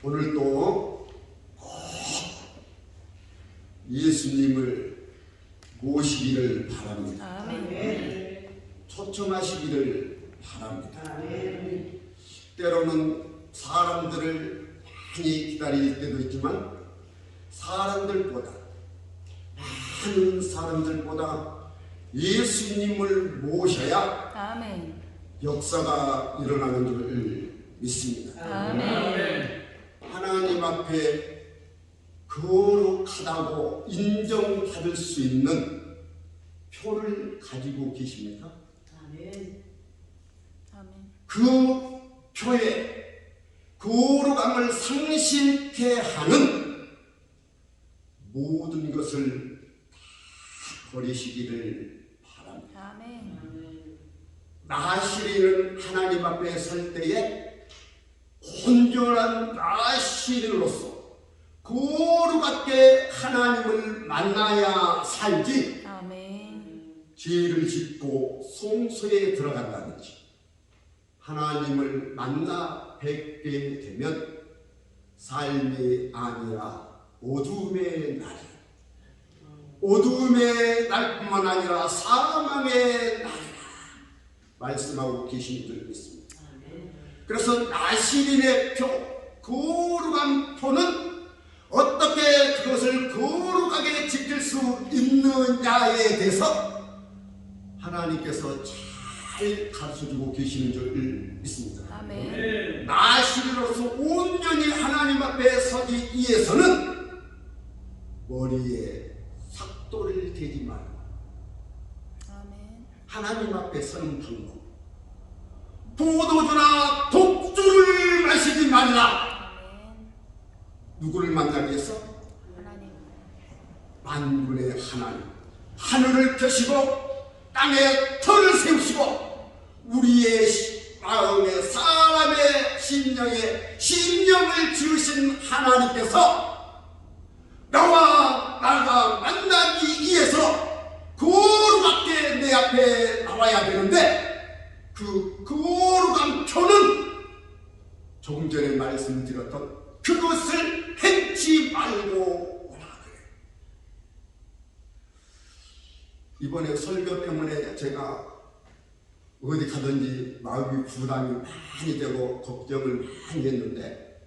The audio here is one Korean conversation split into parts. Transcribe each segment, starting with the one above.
오늘 또 예수님을 모시기를 바랍니다. 아멘. 초청하시기를 바랍니다. 때로는 사람들을 많이 기다릴 때도 있지만 많은 사람들보다 예수님을 모셔야 아멘. 역사가 일어나는 줄 믿습니다. 아멘. 하나님 앞에 거룩하다고 인정받을 수 있는 표를 가지고 계십니까? 아멘. 아멘. 그 표에 거룩함을 상실케 하는 모든 것을 다 버리시기를 바랍니다. 아멘. 나시리는 하나님 앞에 설 때에 온전한 나시리로서 거룩하게 하나님을 만나야 살지, 아멘. 죄를 짓고 송소에 들어간다든지 하나님을 만나 뵙게 되면 삶이 아니라 어둠의 날이, 어둠의 날뿐만 아니라 사망의 날이라 말씀하고 계신 줄 믿습니다. 그래서 나시린의 표, 거룩한 표는 어떻게 그것을 거룩하게 지킬 수 있느냐에 대해서 하나님께서 잘 가르쳐주고 계시는 줄 믿습니다. 아멘. 나시린으로서 온전히 하나님 앞에 서기 위해서는 머리에 삭도를 대지 말고 아멘. 하나님 앞에 서는 방법, 포도주나 독주를 마시지 말라. 아멘. 누구를 만나기 위해서? 하나님. 만군의 하나님, 하늘을 펴시고 땅에 터를 세우시고 우리의 마음에 사람의 심령을 지으신 하나님께서 나와 나가 만나기 위해서 거룩하게 내 앞에 나와야 되는데, 그 거룩한 표는 조금 전에 말씀드렸던 그것을 행치 말고 오라 그래. 이번에 설교 때문에 제가 어디 가든지 마음이 부담이 많이 되고 걱정을 많이 했는데,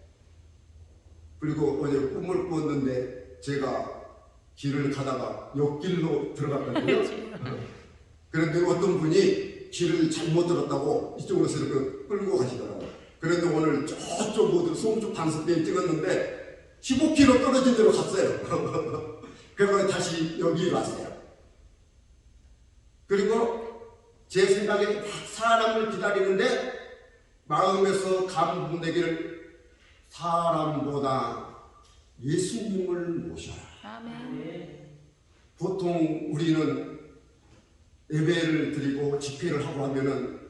그리고 어제 꿈을 꾸었는데 제가 길을 가다가 옆길로 들어갔거든요. 그런데 어떤 분이 길을 잘못 들었다고 이쪽으로 이렇게 끌고 가시더라고요. 그런데 오늘 저쪽 어디 송주 반석대에 찍었는데 15km 떨어진 데로 갔어요. 그리고 다시 여기 왔어요. 그리고 제 생각에 사람을 기다리는데 마음에서 감동되기를, 사람보다 예수님을 모셔라. 아멘. 보통 우리는 예배를 드리고 집회를 하고 하면은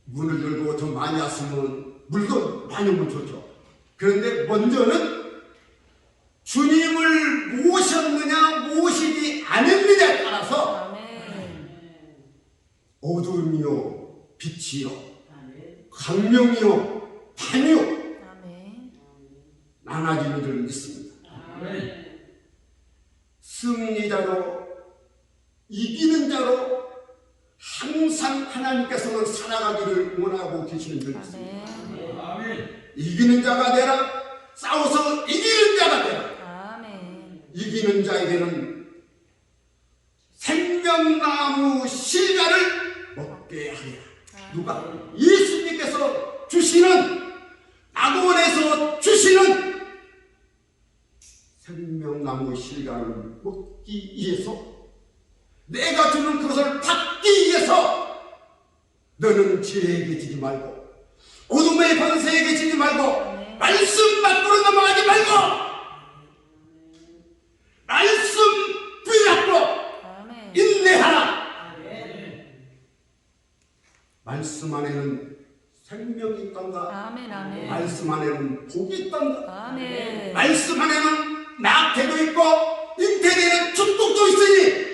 문을 열고 좀 많이 왔으면 물도 많이 오면 좋죠. 그런데 먼저는 주님을 모셨느냐 모시지 않았느냐에 따라서 아멘. 어둠이요 빛이요 광명이요 밤이요 아멘. 나눠지는 줄 믿습니다. 승리자로 이기는 자로 항상 하나님께서는 살아가기를 원하고 계시는 줄 믿습니다. 아멘. 이기는 자가 되라. 싸워서 이기는 자가 되라. 아멘. 이기는 자에게는 생명나무 실과를 먹게 하리라. 누가? 예수님께서 주시는, 낙원에서 주시는 생명나무 실과를 먹기 위해서, 내가 주는 그것을 받기 위해서 너는 죄에게 지지 말고 어둠의 권세에게 지지 말고 말씀 밖으로 넘어가지 말고 말씀 붙잡고 인내하라. 말씀 안에는 생명이 있단다. 아멘. 아멘. 말씀 안에는 복이 있단다. 아멘. 말씀 안에는 낙태도 있고 잉태되는 축복도 있으니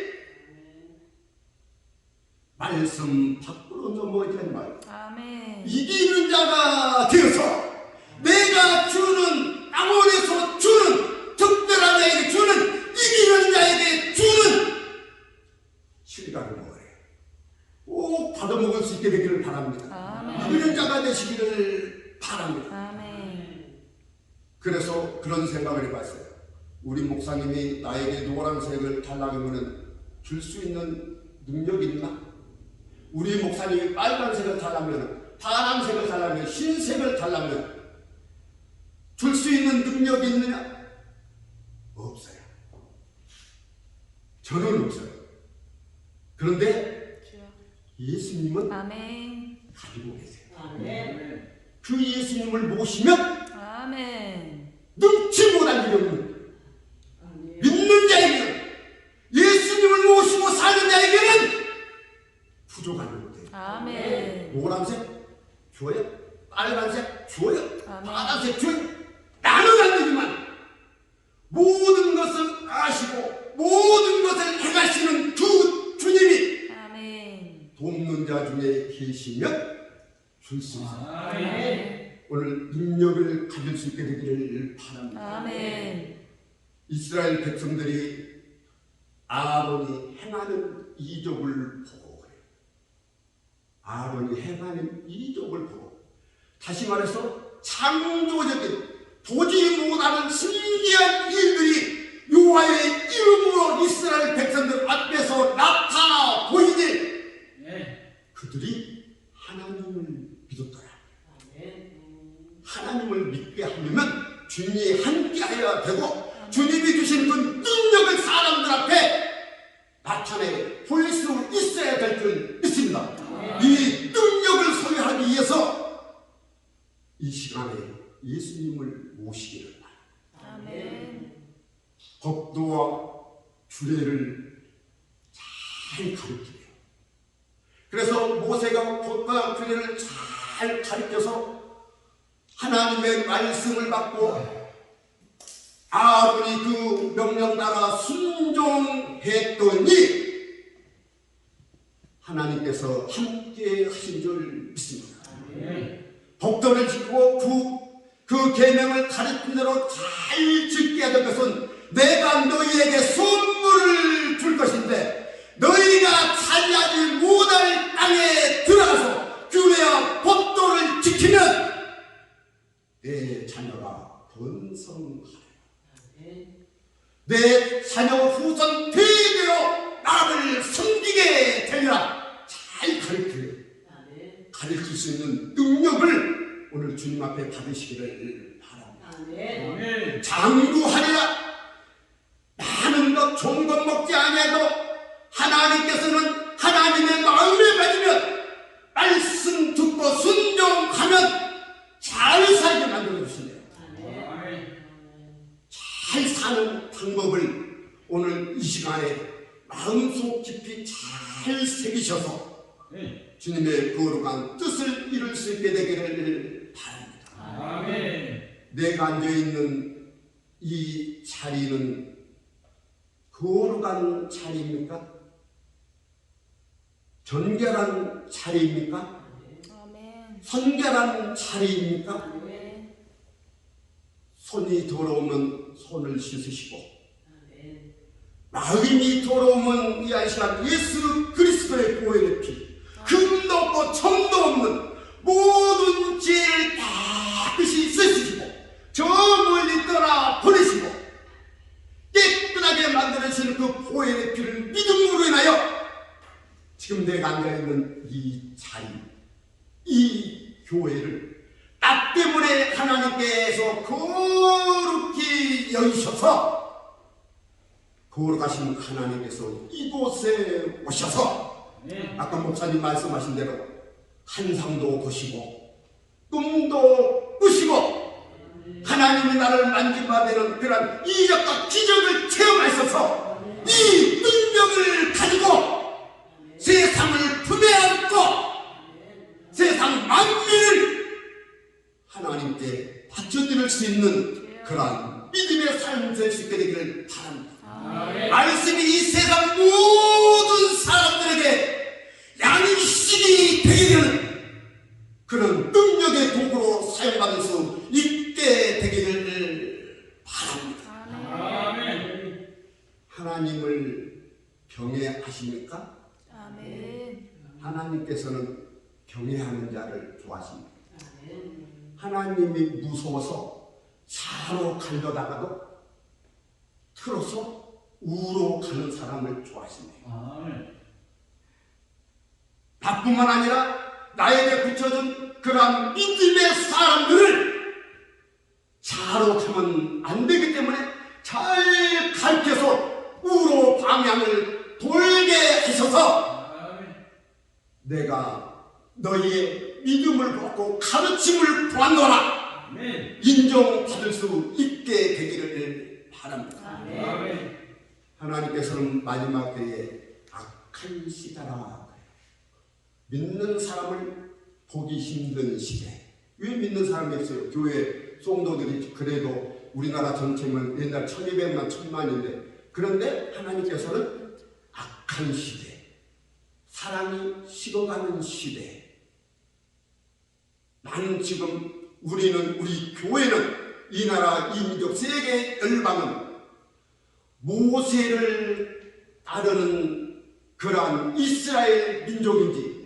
말씀 밖으로 넘어가지 말고 아멘. 이기는 자가 되어서 내가 주는 그래서 그런 생각을 해봤어요. 우리 목사님이 나에게 노란색을 달라고 하면 줄 수 있는 능력이 있나? 우리 목사님이 빨간색을 달라면, 파란색을 달라면, 흰색을 달라면 줄 수 있는 능력이 있느냐? 없어요. 저는 없어요. 그런데 주여. 예수님은 아멘. 가지고 계세요. 아멘. 그 예수님을 모시면 아멘. 능치 못할 일이 없는, 아멘. 믿는 자에게는, 예수님을 모시고 사는 자에게는 부족한 것들. 아멘. 노란색 줘요, 빨간색 줘요, 아멘. 파란색 줘요. 나는 안 되지만 모든 것을 아시고 모든 것을 행하시는 그 주님이 아멘. 돕는 자 중에 계시면 줄 수 있어요. 아멘. 오늘 능력을 가질 수 있게 되기를 바랍니다. 아멘. 이스라엘 백성들이 아론이 행하는 이적을 보고 그래요. 아론이 행하는 이적을 보고, 다시 말해서 창조적인 보지 못하는 신기한 일들이 여호와의 이름으로 이스라엘 백성들 앞에서 나타나 보이니 그들이 하나님을 믿었더라. 하나님을 믿게 하려면 주님이 함께하여야 되고, 주님이 주신 그 능력을 사람들 앞에 나타내 보일 수 있어야 될 줄 믿습니다. 이 능력을 소유하기 위해서 이 시간에 예수님을 모시기를 바랍니다. 아멘. 법도와 규례를 잘 가르치래요. 그래서 모세가 법도와 규례를 잘 가르쳐서 하나님의 말씀을 받고 아론이 그 명령 따라 순종했더니 하나님께서 함께 하신 줄 믿습니다. 법도를 지키고 그 계명을 가르친 대로 잘 지켜야 될 것은 내가 너희에게 선물을 줄 것인데, 너희가 차지하지 못할 땅에 들어가서 규례와 법도를 지키면 내 자녀가 번성하리라. 내 자녀 후손 대대로 나를 섬기게 되리라. 잘 가르쳐요. 가르칠 수 있는 능력을 오늘 주님 앞에 받으시기를 바랍니다. 장구하리라. 많은 것 좋은 것 먹지 아니해도 하나님께서는 하나님의 마음에 맞으면, 말씀 듣고 순종하면 잘 살게 만들어 주시네요. 잘 사는 방법을 오늘 이 시간에 마음속 깊이 잘 새기셔서 주님의 거룩한 뜻을 이룰 수 있게 되기를 바랍니다. 내가 앉아있는 이 자리는 거룩한 자리입니까? 정결한 자리입니까? 아멘. 성결한 자리입니까? 아멘. 손이 더러우면 손을 씻으시고, 마음이 더러우면 이 시간 예수 그리스도의 보혈의 피, 금도 없고 점도 없는 모든 죄를 깨끗이 씻으시고 저 멀리 떠나 보내시고 깨끗하게 만들어주시는 그 보혈의 피를 믿음으로 인하여 지금 내가 앉아있는 이 자리, 이 교회를 나 때문에 하나님께서 거룩히 여기셔서, 거룩하신 하나님께서 이곳에 오셔서 아까 목사님 말씀하신 대로 환상도 보시고 꿈도 꾸시고 하나님이 나를 만지마 되는 그런 이적과 기적을 체험하셔서 이 능력을 가지고 세상을 품에 안고 세상 만민을 하나님께 바쳐드릴 수 있는 그러한 믿음의 삶을 될 수 있게 되기를 바랍니다. 말씀이 이 세상 모든 사람들에게 양식이 되게 되는 그런 능력의 도구로 사용받을 수 있게 되기를 바랍니다. 하나님을 경외하십니까? 아멘. 하나님께서는 경외하는 자를 좋아하십니다. 하나님이 무서워서 잘 좌로 가려다가도 틀어서 우로 가는 사람을 좋아하신대요. 아멘. 나뿐만 아니라 나에게 붙여준 그러한 믿음의 사람들을 좌로 가면 안 되기 때문에 잘 가르쳐서 우로 방향을 돌게 하셔서 아멘. 내가 너희의 믿음을 받고 가르침을 보았노라 아멘. 인정받을 수 있게 되기를 바랍니다. 아멘. 하나님께서는 마지막 때에 악한 시대라 믿는 사람을 보기 힘든 시대. 왜 믿는 사람이 없어요? 교회 성도들이 그래도 우리나라 전체면 옛날 1200만 1000만인데 그런데 하나님께서는 악한 시대, 사랑이 식어가는 시대. 나는 지금 우리 교회는 이 나라 이 민족 세계 열방은 모세를 따르는 그러한 이스라엘 민족인지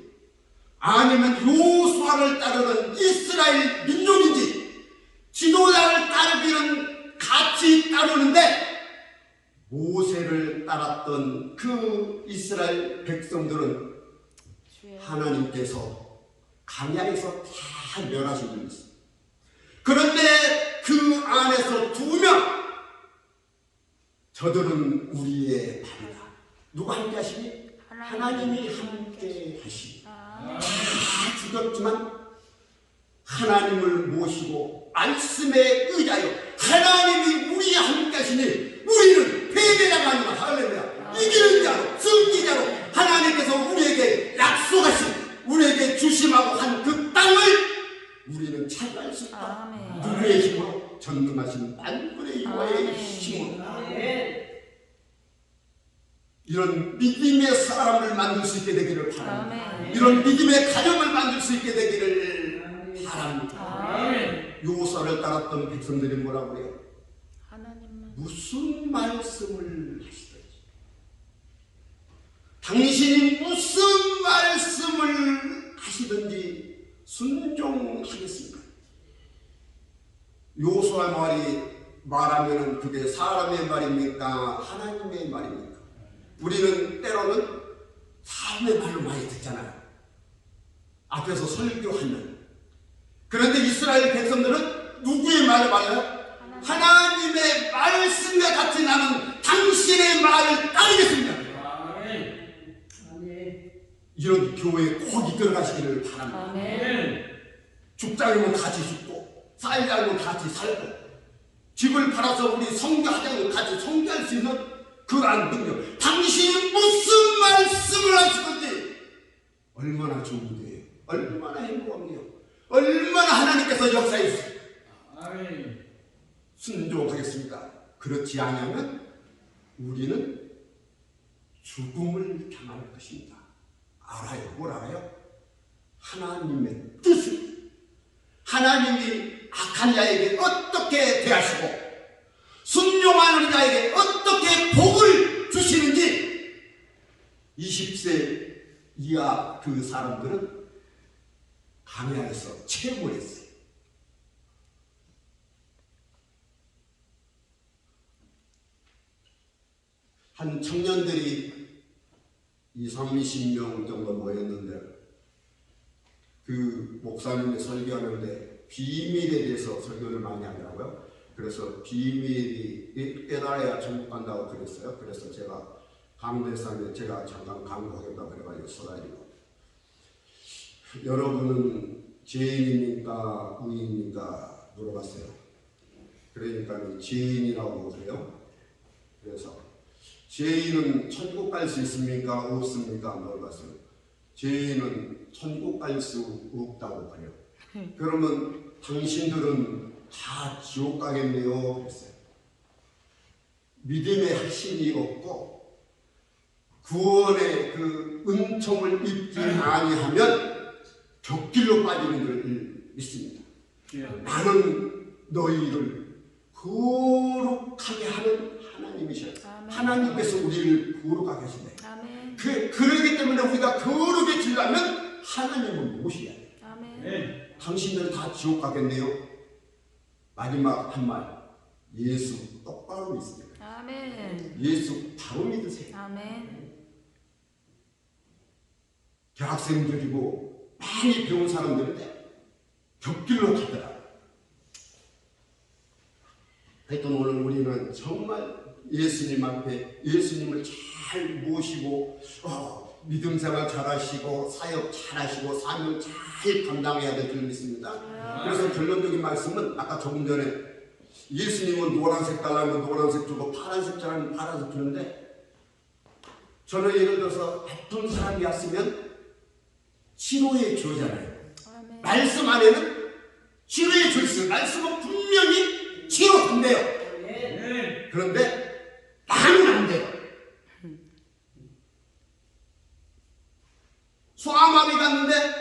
아니면 요수아를 따르는 이스라엘 민족인지 지도자를 따르기는 같이 따르는데 모세를 따랐던 그 이스라엘 백성들은 하나님께서 광야에서 다 멸하신 분이 있어요. 그런데 그 안에서 2명 저들은 우리의 밥이다. 누가 함께 하시니? 하나님이 함께 하시니. 다 죽었지만 하나님을 모시고 말씀에 의하여 하나님이 우리와 함께 하시니 우리는 패배자가 아니라 할렐루야 이기는 자로 승리자로 하나님께서 우리에게 약속하신 우리에게 주심하고 한 그 땅을 우리는 차지할 수 있다. 누구의 힘으로? 전능하신 만군의 여호와의 힘으로. 이런 믿음의 사람을 만들 수 있게 되기를 바랍니다. 이런 믿음의 가정을 만들 수 있게 되기를 바랍니다. 요소를 따랐던 백성들이 뭐라고 그래요? 무슨 말씀을 하시든지 당신이 무슨 말씀을 하시든지 순종하겠습니다. 요소의 말이 말하면 그게 사람의 말입니까? 하나님의 말입니까? 우리는 때로는 사람의 말로 많이 듣잖아요. 앞에서 설교하는. 그런데 이스라엘 백성들은 누구의 말을 말해요? 하나님의 말씀과 같이 나는 당신의 말을 따르겠습니다. 이런 교회에 꼭 이끌어가시기를 바랍니다. 죽자면 같이 죽고 살자면 같이 살고 집을 팔아서 우리 성교하자면 같이 성교할 수 있는 그러한 능력. 당신이 무슨 말씀을 하시든지 얼마나 좋은 일이에요. 얼마나 행복한데요. 얼마나 하나님께서 역사해 주세요. 순종하겠습니다. 그렇지 않으면 우리는 죽음을 당할 것입니다. 알아요? 뭘 알아요? 하나님의 뜻을 하나님이 악한 자에게 어떻게 대하시고 순종하는 자에게 어떻게 복을 주시는지 20세 이하 그 사람들은 강야에서 체험을 했어요. 한 청년들이 20-30명 정도 모였는데 그 목사님이 설교하는데 비밀에 대해서 설교를 많이 하더라고요. 그래서 비밀이 깨달아야 천국 간다고 그랬어요. 그래서 제가 강대상에 제가 잠깐 강구하겠다고 그래가지고 서가지고 여러분은 죄인입니까? 의인입니까? 물어봤어요. 그러니까 죄인이라고 그래요. 그래서 죄인은 천국 갈 수 있습니까? 없습니까? 물어봤어요. 죄인은 천국 갈 수 없다고 그래요. 그러면 당신들은 다 지옥 가겠네요. 그랬어요. 믿음의 확신이 없고 구원의 그 은총을 입지 아니하면 격길로 빠지는 걸 믿습니다. 나는 너희를 거룩하게 하는 하나님이셔요. 하나님께서 우리를 거룩하게 하시네. 그러기 때문에 우리가 거룩해지려면 하나님을 모셔야 돼요. 당신들 다 지옥 가겠네요. 마지막 한 말. 예수 똑바로 믿습니다. 아멘. 예수 바로 믿으세요. 아멘. 대학생들이고 많이 배운 사람들인데 격길로 가더라. 하여튼 오늘 우리는 정말 예수님 앞에 예수님을 잘 모시고 믿음 생활 잘하시고 사역 잘하시고 사명 잘 감당해야 될 줄 믿습니다. 그래서 결론적인 말씀은 아까 조금 전에 예수님은 노란색 달라면 노란색 주고 파란색 달라면 파란색 주는데 저는 예를 들어서 아픈 사람이 왔으면 치료해 주잖아요. 아멘. 말씀 안에는 치료해 줄 수 있어요. 말씀은 분명히 치료된대요. 아멘. 그런데 나는 안 돼요. 소아마비 갔는데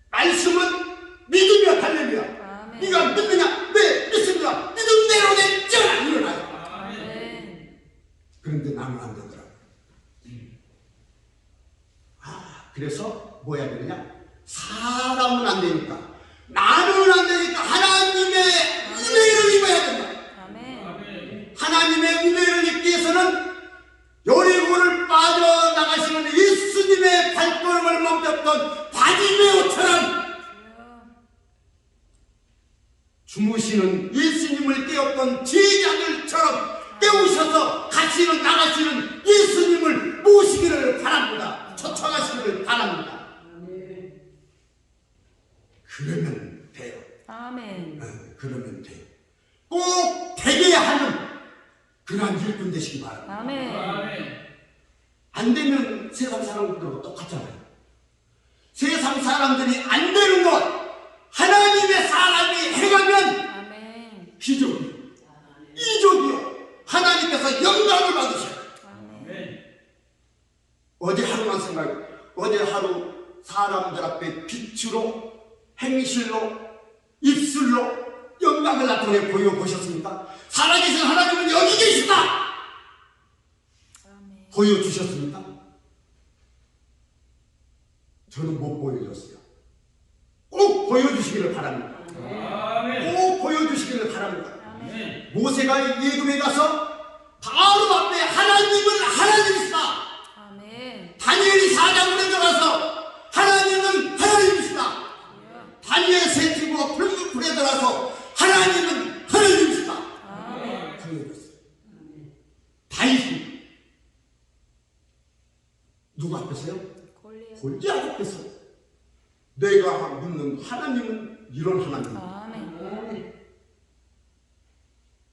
말씀은 믿으며 달려야. 아멘. 네가 믿느냐? 네, 믿습니다. 믿음대로 됐잖아. 일어나요. 아멘. 그런데 나는 안 되더라. 그래서 뭐 해야 되느냐? 사람은 안 되니까 나는 안 되니까 하나님의 은혜를 입어야 된다. 아멘. 하나님의 은혜를 입기 위해서는 여리고를 빠져나가시는 예수님의 발걸음을 멈췄던 바디메오처럼 주무시는 예수님을 깨웠던 제자들처럼 깨우셔서 가시는 나가시는 예수님을 모시기를 바랍니다. 초청하시기를 바랍니다. 그러면 돼요. 아멘. 그러면 돼요. 꼭 되게 하는 그러한 일꾼 되시기 바랍니다. 아멘. 아멘. 안 되면 세상 사람들하고 똑같잖아요. 세상 사람들이 안 되는 것 하나님의 사람이 행하면 아멘. 기적이요, 이적이요, 하나님께서 영광을 받으셔요. 아멘. 어제 하루만 생각해. 어제 하루 사람들 앞에 빛으로 행실로 입술로 영광을 나타내 보여보셨습니까? 살아계신 하나님은 여기 계시다 아멘. 보여주셨습니까? 저는 못 보여줬어요. 꼭 보여주시기를 바랍니다. 아멘. 꼭 보여주시기를 바랍니다. 아멘. 모세가 예굽에 가서 바로 앞에 하나님은 하나님이시다. 아멘. 다니엘이 사자굴에 들어가서 하나님은 하나님이시다. 다니엘 세티고 불에 들어가서 하나님은 하나님이시다. 아멘. 보여줬어요. 다윗이 누구 앞에서요? 골리앗. 골리앗 앞에서 내가 믿는 하나님은 이런 하나님이다. 아멘.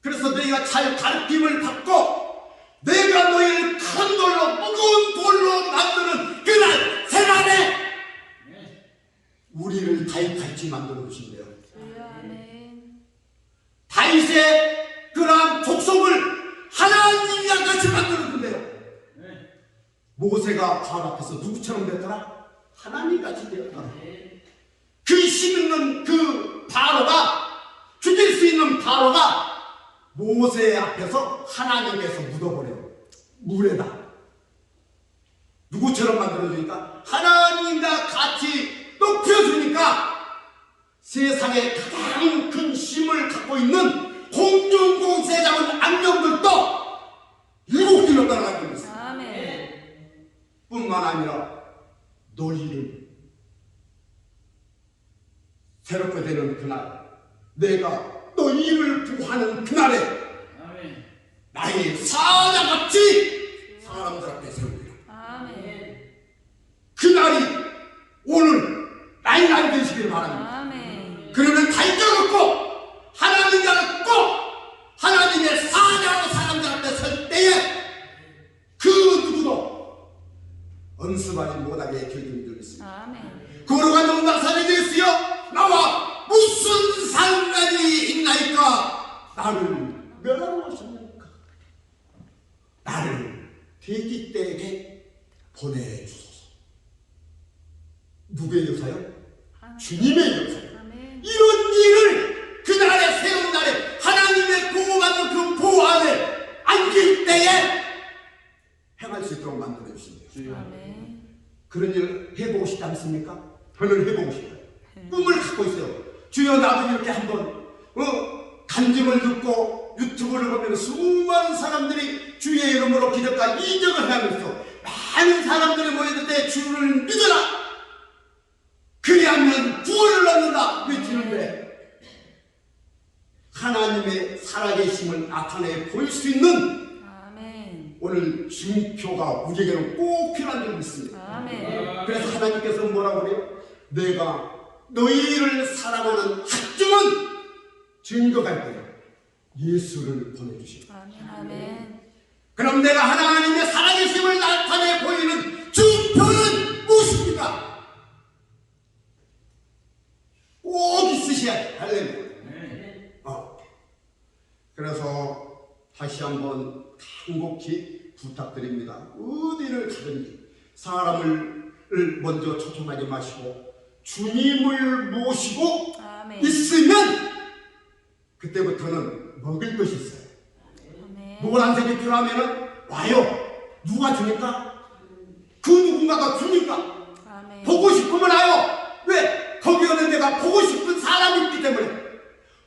그래서 너희가 잘 가르침을 받고 내가 너희를 큰 돌로 무거운 돌로 만드는 그날 새날에 우리를 다윗같이 만들어 주신대요. 주여 아멘. 다윗의 그러한 족속을 하나님이랑 같이 만들어 준대요. 모세가 바로 앞에서 누구처럼 됐더라? 하나님같이 되었더라. 그 힘있는 그 바로가 죽일 수 있는 바로가 모세 앞에서 하나님께서 묻어버려요. 물에다. 누구처럼 만들어주니까 하나님과 같이 높여주니까 세상에 가장 큰 힘을 갖고 있는 공중공세 잡은 악령들도 일곱 길로 따라가고 있어요. 아멘. 뿐만 아니라 너희를 새롭게 되는 그날 내가 너희를 구하는 그날에 아멘. 나의 사자같이 사람들 앞에 세우리라. 아멘. 그날이 오늘 나의 날이 되시길 바랍니다. 아멘. 그러면 달려 갖고 하나님과 갖고 하나님의 사자로 사람들 앞에 설 때에 그 누구도 언습하지 못하게 결정이 되겠습니다. 아멘. 거룩한 용사살이 되었으여 나와 무슨 상관이 있나이까? 나를 멸하러 오셨나이까? 나를 돼지떼에게 보내주소서. 누구의 역사요? 주님의 역사요. 아멘. 이런 일을 그날에 세운 날에 하나님의 보호받는 그 보호 안에 안길 때에 행할 수 있도록 만들어 주신대요. 아멘. 그런 일 해보고 싶지 않습니까? 저는 해보고 싶어요. 꿈을 갖고 있어요. 주여 나도 이렇게 한번 간증을 듣고 유튜브를 보면 수많은 사람들이 주의 이름으로 기적과 이적을 하면서 많은 사람들이 모였을 때 주를 믿어라, 그리하면 구원을 얻는다 외치는데 하나님의 살아계심을 나타내 보일 수 있는 아멘. 오늘 증표가 우리에게는 꼭 필요한 점이 있습니다. 아멘. 그래서 하나님께서 뭐라고 그래요? 내가 너희를 사랑하는 확증은 증거가 있다. 예수를 보내주시고. 아멘. 아멘. 그럼 내가 하나님의 살아계심을 나타내 보이는 증표는 무엇입니까? 꼭 있으셔야 돼. 할렐루야. 그래서 다시 한번 간곡히 부탁드립니다. 어디를 가든지 사람을 먼저 초청하지 마시고 주님을 모시고 아멘. 있으면 그때부터는 먹을 것이 있어요. 아멘. 노란색이 필요하면 와요. 누가 주니까? 그 누군가가 주니까. 아멘. 보고 싶으면 와요. 왜? 거기 오는 데가 보고 싶은 사람이 있기 때문에.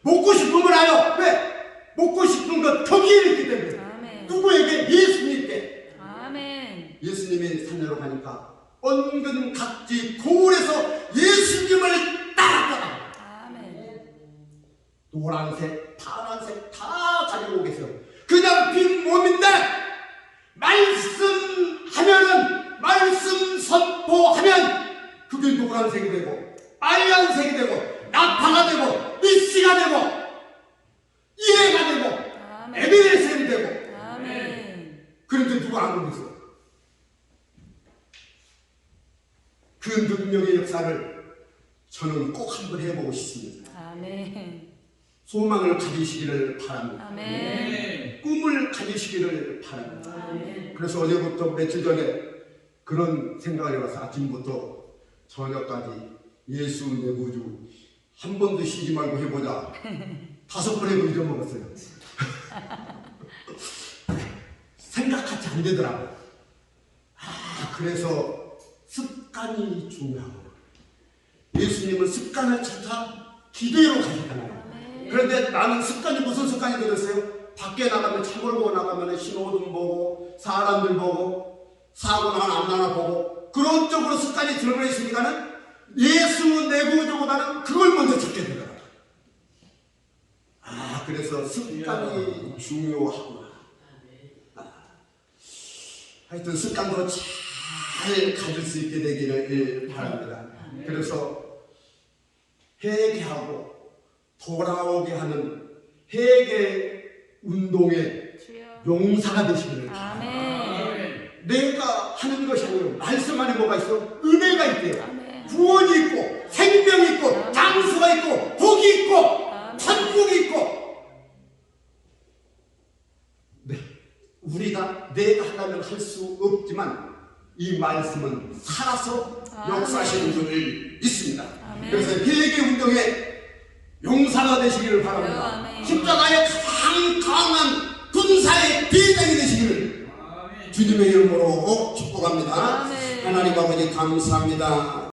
먹고 싶으면 와요. 왜? 먹고 싶은 것 거기에 있기 때문에. 아멘. 누구에게? 예수님께. 아멘. 예수님이 산으로 가니까 언근 각지 고을에서 예수님을 따라가라. 아멘. 노란색, 파란색 다 가지고 계세요. 그냥 빈 몸인데 말씀하면은, 말씀 선포하면 그게 노란색이 되고 빨간색이 되고 나파가 되고 미씨가 되고 이해가 되고 아멘. 에비데센이 되고. 아멘. 그런데 누가 안 오고 있어요? 그 능력의 역사를 저는 꼭 한번 해보고 싶습니다. 아멘. 소망을 가지시기를 바랍니다. 아멘. 꿈을 가지시기를 바랍니다. 아멘. 그래서 어제부터 며칠 전에 그런 생각을 해봐서 아침부터 저녁까지 예수 내 구주 한 번도 쉬지 말고 해보자. 5번 해고 잊어먹었어요. 생각같이 안 되더라고. 그래서 습관이 중요하고 예수님은 습관을 찾아 기도로 가시잖아요. 그런데 나는 습관이 무슨 습관이 들었어요? 밖에 나가면 차 몰고 나가면 신호등 보고 사람들 보고 사고 나나 안 나나 보고 그런 쪽으로 습관이 들어가 있으니까는 예수 내 구주보다는 그걸 먼저 찾게 되더라고요. 그래서 습관이 중요하구나. 하여튼 습관도 잘 가질 수 있게 되기를 바랍니다. 그래서 회개하고 돌아오게 하는 회개 운동의 주여. 용사가 되시기를 바랍니다. 아멘. 내가 하는 것이 아니고 말씀 안에 뭐가 있어? 은혜가 있대요. 아멘. 구원이 있고 생명이 있고 장수가 있고 복이 있고 천국이 있고. 우리가 내가 하려면 할 수 없지만 이 말씀은 살아서 역사하시는 줄을 믿습니다. 아멘. 그래서 회개 운동의 용사가 되시기를 바랍니다. 아멘. 십자가의 가장 강한 군사의 대장이 되시기를 주님의 이름으로 축복합니다. 아멘. 하나님 아버지 감사합니다.